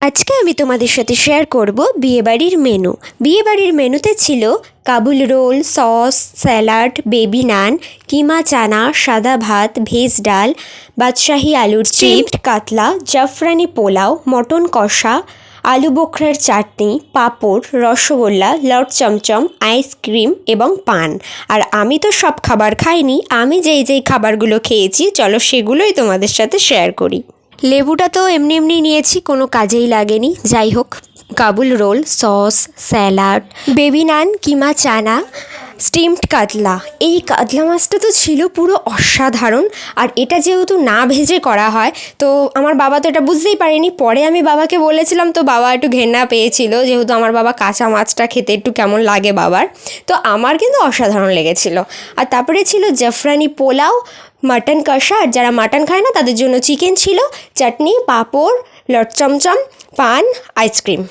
আজকে আমি তোমাদের সাথে শেয়ার করব বিয়েবাড়ির মেনু। বিয়েবাড়ির মেনুতে ছিল Kabul roll, sauce, salad, baby naan, keema chana, সাদা ভাত, ভেজ ডাল, বাদশাহী আলুর চিপস, কাতলা, জাফরানি পোলাও, মটন কষা, আলু বোখরার চাটনি, পাঁপড়, রসগোল্লা, লট চমচম, আইসক্রিম এবং পান। আর আমি তো সব খাবার খাইনি, আমি যেই খাবারগুলো খেয়েছি চলো সেগুলোই তোমাদের সাথে শেয়ার করি। লেবুটা তো এমনি এমনি নিয়েছি, কোনো কাজেই লাগেনি। যাই হোক, Kabul roll, sauce, salad, baby naan, keema chana, steamed কাতলা। এই কাতলা মাছটা তো ছিল পুরো অসাধারণ। আর এটা যেহেতু না ভেজে করা হয়, তো আমার বাবা তো এটা বুঝতেই পারেনি। পরে আমি বাবাকে বলেছিলাম, তো বাবা একটু ঘেন্না পেয়েছিল, যেহেতু আমার বাবা কাঁচা মাছটা খেতে একটু কেমন লাগে বাবার। তো আমার কিন্তু অসাধারণ লেগেছিল। আর তারপরে ছিল জাফরানি পোলাও, মাটন কষা, আর যারা মাটন খায় না তাদের জন্য চিকেন ছিল, চাটনি, পাঁপড়, লট চমচম, পান, আইসক্রিম।